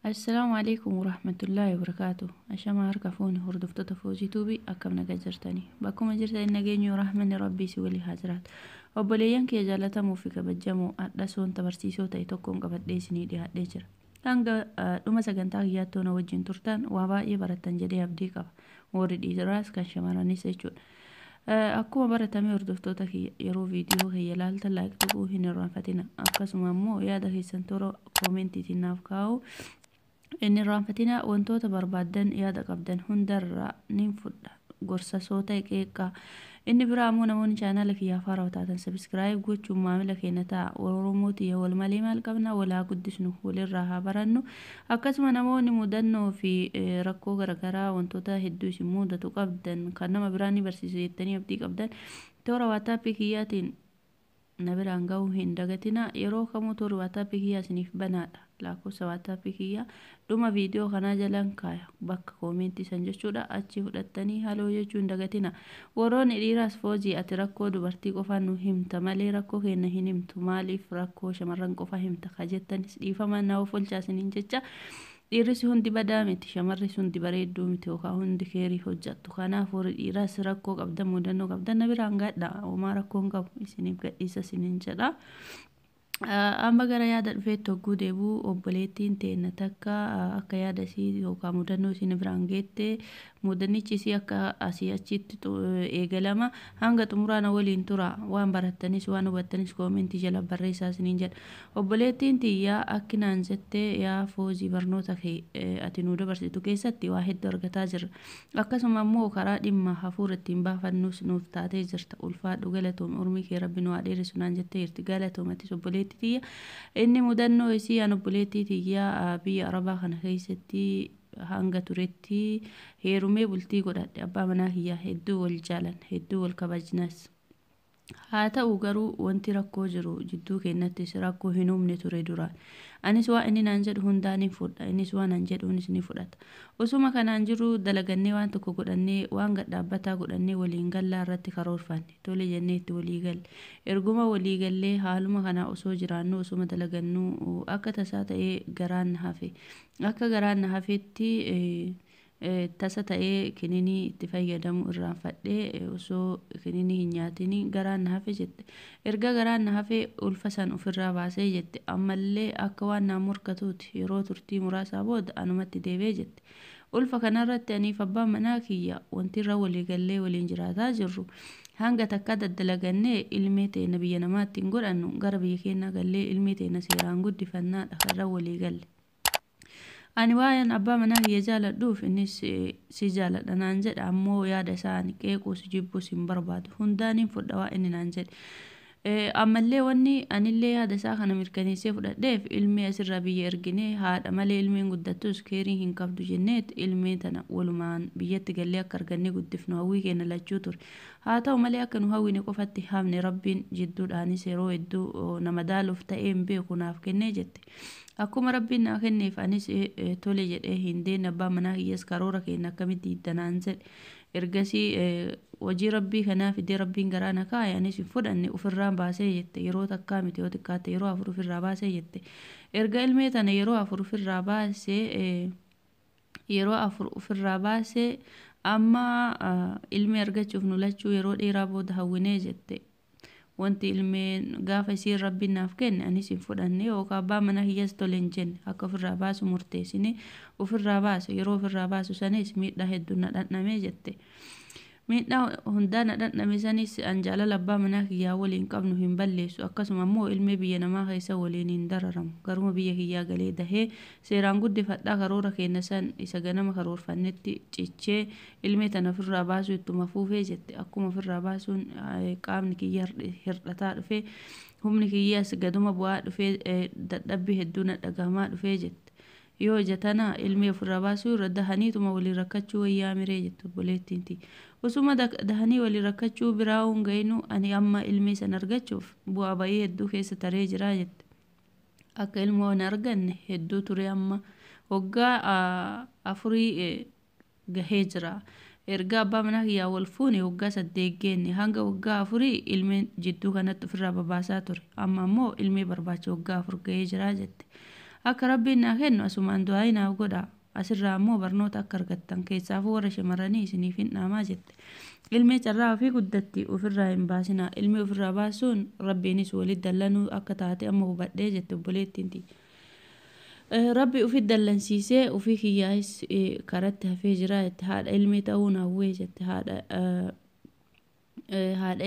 السلام عليكم ورحمة الله وبركاته. أشما هركفوني هردفتو فوزي توبي أكم نجرتني بكم جرتني نجيني ورحمني ربي سولي حجرات وبليان كي جالتا موفيك بجمو أدسون تبرسيسو تيتوكم قبل ديسني دي هديجر hanga dhuma sagantaa kiyyaattoon wajjin turtan waa baay'ee barattan jedhee abdii qaba. Warri dhiiraas kan shamarranis jechuudha. Akkuma baratame hordoftoota yeroo viidiyoo kiyya ilaaltan laayik tuquu hin irraanfatina. Akkasuma immoo yaada keessan toora koomentiitiin naaf kaa'u. Inni irraanfatina wantoota barbaadan yaada qabdan hundarraa nin fudha. Gorsa soota qeeqaa. Inni biraa ammoo namoonni chaanala kiyyaa faara wataatan sabiskiraayib gochuun maamila keenya ta'a. Oromooti wal malee maal qabna walaa guddisnu walirraa haa barannu. Akkasuma namoonni mudannoo fi rakkoo garaagaraa wantoota hedduu isin mudatu qabdan kan nama biraa ni barsiisu jettanii abdii qabdan toora waataappii kiyyaatiin na biraan ga'uu hin dagatina. Yeroo kamuu toora waataappii kiyyaa isiniif banaadha. Lakkoofsa waataappii kiyyaa dhuma viidiyoo kanaa jalaan kaaya bakka koomentii san jechuudha. Achi fudhattanii haloo jechuun dagatina. Warroonni dhiiraas foojii ati rakkoo dubartii qofaan nu himta malee rakkoo keenya hin himtu maaliif rakkoo shamarran qofa himta ka jettanis dhiifama na of olchaasiniin jecha. Dhiirris hundi badaa miti shamarris hundi bareedduu miti yookaan hundi keerii hojjattu. Kanaaf warri dhiiraas rakkoo qabdan mudannoo qabdan na biraan gadhaa homaa rakkoon qabu isiniif gadhiisa isiniin jedha. Amma gara yaada dhufeetti hogguu deebuu obboleettiin teenna takka akka yaada isii yookaan mudannoo isin biraan geette mudannichi isii akka asii achitti eegalama hanga xumuraana waliin tura waan barattanis waan hubattanis koomentii jala barreessaa isiniin jedha. Obboleettiin tiyyaa akkinaan jettee yaa foozii barnoota ati nu dabarsitu keessatti waa hedduu argataa jirra. Akkasuma immoo karaa dhimma hafuura ittiin baafannus nuuf taatee jirta. Ulfaadhu galatoom urmii kee rabbi nu haa dheeressu naan jettee jirti. Galatoomatis obboleettii tiyya. Inni mudannoo isii an obboleettii tiyyaa biyya arabaa kana keessatti hanga turetti heerumee bultii godhadhe. Abbaa manaa kiyyaa hedduu wal jaalan hedduu wal kabajnas. Haa ta'u garuu wanti rakkoo jiru jidduu keenyattis rakkoo hin uumne ture duraan. Anis waa inni naan jedhu hundaan hin fudha. Innis waan naan jedhuunis ni fudhata. Osuma kanaan jiru dalagannee waan tokko godhannee waan gadhaabbataa godhannee waliin gallaa irratti karoorfanne. Tole jennee itti walii galle. Erguma walii gallee haaluma kanaa osoo jiraannu osuma dalagannuu akka tasaa ta'ee garaan hafe. Akka garaan hafetti tasa ta'ee kininii itti fayyadamu irraanfadhee osoo kininii hin nyaatini garaan na hafe jette. Erga garaan na hafe ulfa san ofirraa baasee jette. Ammallee akka waan naan morkatuuti yeroo turtii muraasaa booda anumatti deebee jette. Ulfa kanarratti aniif abbaan manaa kiyya wanti irra walii gallee waliin jiraataa jirru. Hanga takka daddalagannee ilmee teena biyya namaatti hin godhannu gara biyya keenyaa gallee ilmee teena seeraan guddifannaadha karra walii galle. Ani waan abbaa manaa kiyya jaaladhuuf innis si jaaladha naan jedha ammoo yaada isaanii qeequus jibbuus hin barbaadu hundaan hin fudha waa inni naan jedhe. Ammallee wanni anillee yaada isaa kana mirkaneessee fudhadheef ilmee asirraa biyya erginee haadha malee ilmeen guddattus keerii hin qabdu jenneet ilmee tana walumaan biyyatti gallee akka argannee guddifnu hawwii keenya lachuu ture. Haa ta'u malee akka nu hawwine qofatti hamne rabbiin jidduudhaanis yeroo hedduu nama daaluuf ta'een beeku naaf kennee jette. Akkuma rabbiin naa kenneef anis tole jedhee hin deenne abbaa manaa kiyyaas karoora keenya akkamitti hiddanaan jedhe. Ergasii hojii rabbii kanaaf iddee rabbiin garaa na kaa'e anis hin fudhanne ofirraa baasee jette. Yeroo takkaa miti yoo xiqqaatte yeroo 4 ofirraa baasee jette. Erga ilmee tana yeroo 4 ofirraa baasee amma ilmee argachuuf nu lachuu yeroo dheeraa booda hawwinee jette. Wanti ilmeen gaafa isiin rabbiin naaf kenne anis hin fudhanne yookaan abbaa manaa kiyyaas tole hin jenne akka ofirraa baasu murteessine ofirraa baase yeroo ofirraa baasu sanis miidhaa hedduu na dhandhamee jette. Miidhaa hundaa na dhandhame sanis an jaalala abbaa manaa kiyyaa waliin qabnu hin balleessu akkasuma immoo ilmee biyya namaa keessa waliin hin dararamu garuma biyya kiyyaa galee dahee seeraan guddifadhaa karoora keenya san isa ganama karoorfannetti cichee ilmee tana ofirraa baasuu ittuma fuufee jette. Akkuma ofirraa baasuun qaamni kiyya hir'ataa dhufee humni kiyyaas gaduma bu'aa dhufee dadhabbii hedduu na dhagahamaa dhufee jette. Yoo jatana ilmee ofirraa baasuu irra dahaniituma waliin rakkachuu wayyaa miree jettu obboleettiin tiyya. Osuma dahanii waliin rakkachuu biraa hongaynu ani amma ilmee san argachuuf bu'aa bayii hedduu keessa taree jira jette. Akka ilmoo hin arganne hedduu ture amma waggaa 4 gahee jira. Erga abbaa manaa kiyyaa wal fuune waggaa 8 geenne hanga waggaa 4 ilmeen jidduu kanatti ofirraa babaasaa ture. Amma immoo ilmee barbaacha waggaa 4 gahee jira jette. akka rabbiin naa kennu asumaan du'aa naaf godha asirraa ammoo barnoota akka argattan keessaafuu warra shamarranii isiniif hin dhaamaa jette. Ilmee carraa ofii guddatti ofirraa hin baasinaa. Ilmee ofirraa baasuun rabbiinis walitti dallanuu akka taate amma hubadhee jette obboleettiin. Rabbi ofii dallansiisee ofii kiyyaa'is karatti hafee jira jette. Haadha ilmee ta'uun hawwee jette. Haadha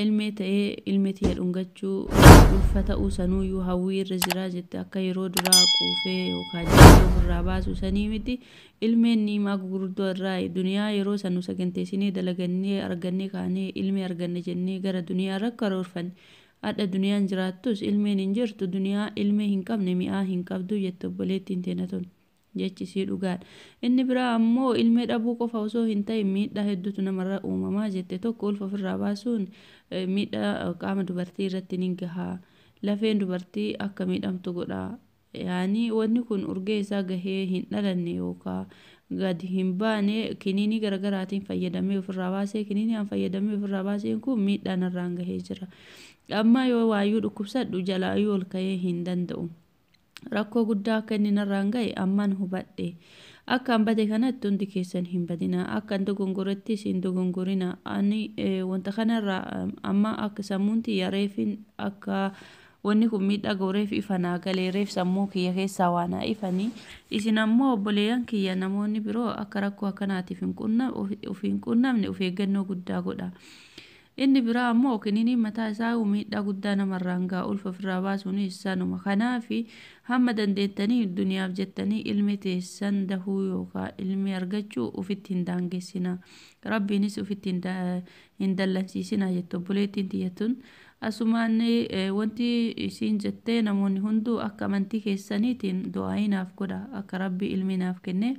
ilmee ta'ee ilmee tiyya dhungachuu ulfa ta'uu sanuuyyuu hawwii irra jira jette. Akka yeroo duraa quufee yookaan jireenya ofirraa baasu sanii miti. Ilmeen niimaa gurguddoo irraa duniyaa yeroo sanu saganteessinee dalagannee argannee kaanee ilmee arganne jennee gara duniyaa irra karoorfanne. Adda duniyaan jiraattus ilmeen hin jirtu duniyaa ilmee hin qabne mi'aa hin qabdu jette obboleettiin teenya tun. Jechi sii dhugaadha. Inni biraa ammoo ilmee dhabuu qofa osoo hin ta'in miidhaa hedduutu namarra uumamaa jette. Tokko ulfa ofirraa baasuun miidhaa qaama dubartii irratti ni gahaa. Lafeen dubartii akka miidhamtu godha. Yaani wanni kun urgee isaa gahee hin dhalanne yookaan gadi hin baane kiniinii garaagaraatiin fayyadamee ofirraa baasee kiniinii fayyadamee ofirraa baaseen kun miidhaan irraan gahee jira. Amma yoo waayyuu dhukkubsadhu jalaayyuu ol ka'ee hin danda'u. Rakkoo guddaa akka inni narraan gahe ammaan hubadhe. Akka hambate kanatti hundi keessan hin badina. Akka dogongorattis hin dogongorina. Ani wanta kanarraa amma akka sammuun tiyya reefin akka wanni kun miidhaa gooreef ifanaa galee reef sammuu kiyya keessaa waan ifanii. Isin ammoo obboleeyyan kiyya namoonni biroo akka rakkoo akkanaatiif hin qunnamne of eeggannoo guddaa godha. Inni biraa ammoo kiniiniin mataa isaa miidhaa guddaa namarraan ga'a ulfa ofirraa baasuunis sanuma. Kanaaf hamma dandeettanii duniyaaf jettanii ilmi teessan dahuu yookaan ilmi argachuu ofitti hin daangessina. Rabbiinis ofitti hin dallansiisina jettu obboleettiin tiyyatun. Asumaan wanti isiin jettee namoonni hunduu akka amantii keessaniitiin du'aa naaf godha akka rabbi ilmi naaf kenne.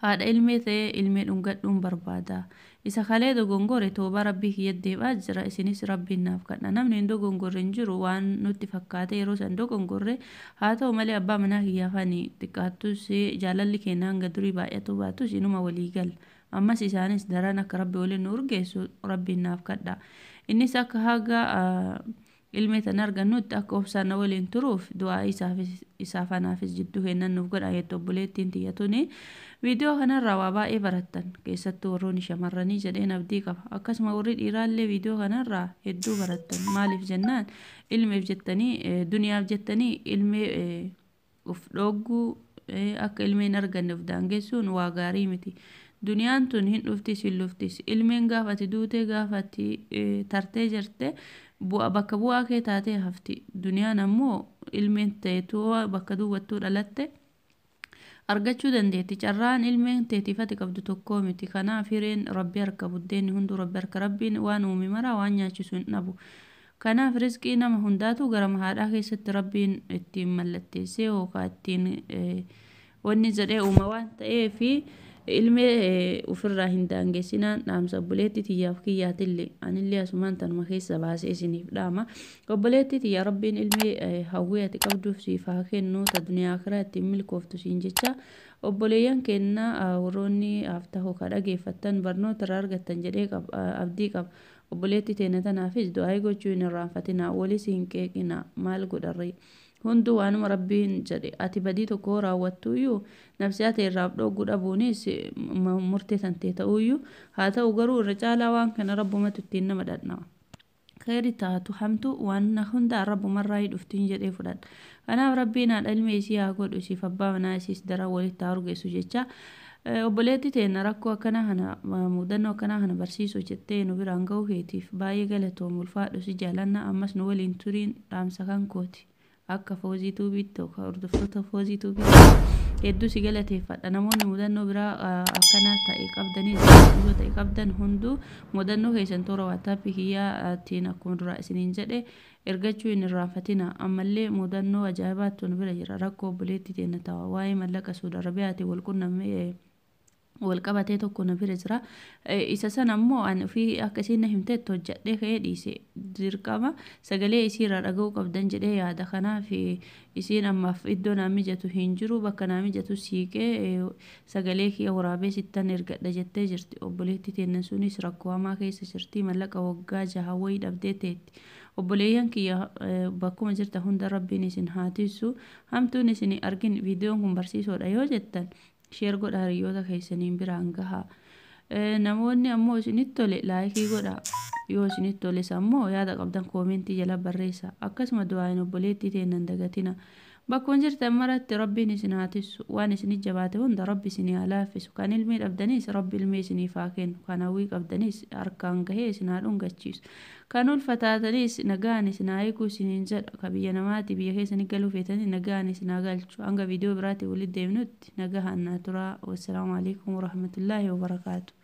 Haadha ilmee ta'ee ilmee dhungadhuun barbaada. Isa kalee dogongore tooba rabbii kiyya deebaa jira isinis rabbiin naaf kadha. Namni hin dogongorre hin jiru waan nutti fakkaate yeroo san dogongorre haa ta'u malee abbaa manaa kiyyaafanii xiqqaattus jaalalli keenya hanga durii baay'atu baatus inuma walii gala. Ammas isaanis daran akka rabbi waliin nu urgeessu rabbiin naaf kadha. Innis akka haga ilmee tan argannutti akka obsaan waliin turuuf du'aa isaaf anaafis jidduu kennan nuuf godha jettu obboleettiin tiyyatuni. Viidiyoo kanarraa waa baay'ee barattan keessattuu warroonni shamarranii jedheen abdii qaba. Akkasuma warri dhiiraallee viidiyoo kanarraa hedduu barattan. Maaliif jennaan ilmeef jettanii duniyaaf jettanii ilmee uf dhogguu akka ilmeen arganne uf daangessuun waa gaarii miti. Duniyaan tun hin dhuftis hin luftis. Ilmeen gaafati duutee gaafati tartee jirte bakka bu'aa kee taatee hafti. Duniyaan ammoo ilmeen ta'etu bakka duwwattuu dhalatte argachuu dandeetti. Carraan ilmeen teetifati qabdu tokkoo miti. Kanaaf hireen rabbi harka buddeenni hunduu rabbi harka rabbiin waan uume maraa waan nyaachisu hin dhabu. Kanaaf rizqii nama hundaatu gara haadhaa keessatti rabbiin ittiin mallatteessee yookaan ittiin wanni jedhee uuma waan ta'eefi ilmee ofirraa hin daangessinaan dhaamsa obboleettii tiyyaaf kiyyaatillee anillee asumaan tanuma keessa baasee isiniif dhaama. Obboleettii tiyya rabbiin ilmee hawwii ati qabduuf siif haa kennu ta duniyaa akiraa ittiin milkooftu siin jecha obboleeyyan keenya warroonni haftahoo ka dhageeffattan barnoota irraa argattan jedhee abdii qaba. Obboleettii teenya tanaafis du'aa gochuu hin irraanfatina walis hin qeeqina maal godharree. Hunduu waanuma rabbiin jedhe ati badii tokko raawwattuuyyuu nafsiyaa ta'e irraa dhogguu dhabuunis murtee tantee ta'uuyyuu haa ta'u garuu irra caalaa waan kana rabbumatu ittiin nama dhandhama. Khayri taatu hamtu waan hunda rabbumarraa dhuftiin jedhee fudhadha. Kanaaf rabbiin haadha ilmee isii haa godhu isiif abbaa manaa isiis daran walitti haa urgeessu jecha. Obboleettii teenya rakkoo akkanaa kana mudannoo akkanaa kana barsiisuu jettee nu biraan ga'uu keetiif baay'ee galatoomu ulfaadhu si jaalanna ammas nu waliin turiin dhaamsa kan kooti. Akka foozii tuubiitti yookaan hordoftoota foozii tuubiitti hedduu si galateeffadha. Namoonni mudannoo biraa akkanaa ta'e qabdanii yoo ta'e qabdan hunduu mudannoo keessan toora waattaappii kiyyaatiin akkuma duraa isiniin jedhe ergachuu hin irraanfatina. Ammallee mudannoo ajaa'ibaatu nu bira jira. Rakkoo obboleettii teenya ta'a waa'ee mallaqa Suudi Arabiyaatiin wal qunnamee wal qabatee tokko na bira jira. Isa sana ammoo ani ofii akka isiin na himteetti hojjedhee ka'ee dhiise dirqama sagalee isiirraa dhaga'uu qabdan jedhee yaada. Kanaaf isiin ammaaf iddoo naa mijatu hin jiru bakka naa mijatu siiqee sagalee kiyya waraabee sittan ergadha jettee jirti. Obboleettii teenya sunis rakkoo hamaa keessa jirti mallaqa waggaa 6 wayii dhabdee teetti. obboleeyyan kiyya bakkuma jirta hunda rabbiin isin haa tiisu. Hamtuun isin argin viidiyoon kun barsiisoodha yoo jettan sheer godhaa hiriyoota keessaniin biraan gahaa. Namoonni ammoo isinitti tole laayikii godhaa. Yoo isinitti toles ammoo yaada qabdan koomentii jala barreessaa. Akkasuma du'aayin obboleettii teennan dagatina. Bakkuma jirtan maratti rabbiin isin haa tiisu. Waan isinit jabaate hunda rabbi isinii haa laaffisu. Kan ilmii dhabdanis rabbi ilmee isiniif haa kennu. Kan hawwii qabdanis harkaan gahee isin haa dhungachiisu. Kan ulfataatanis nagaan isin haa eeguu isiniin jedha. Ka biyya namaati biyya keessanii galuu feetanii nagaan isin haa galchu. Hanga viidiyoo biraatti walitti deebinutti nagahaan naa turaa. Wassalaamu alaikum warahmatullaahi wabarakaatu.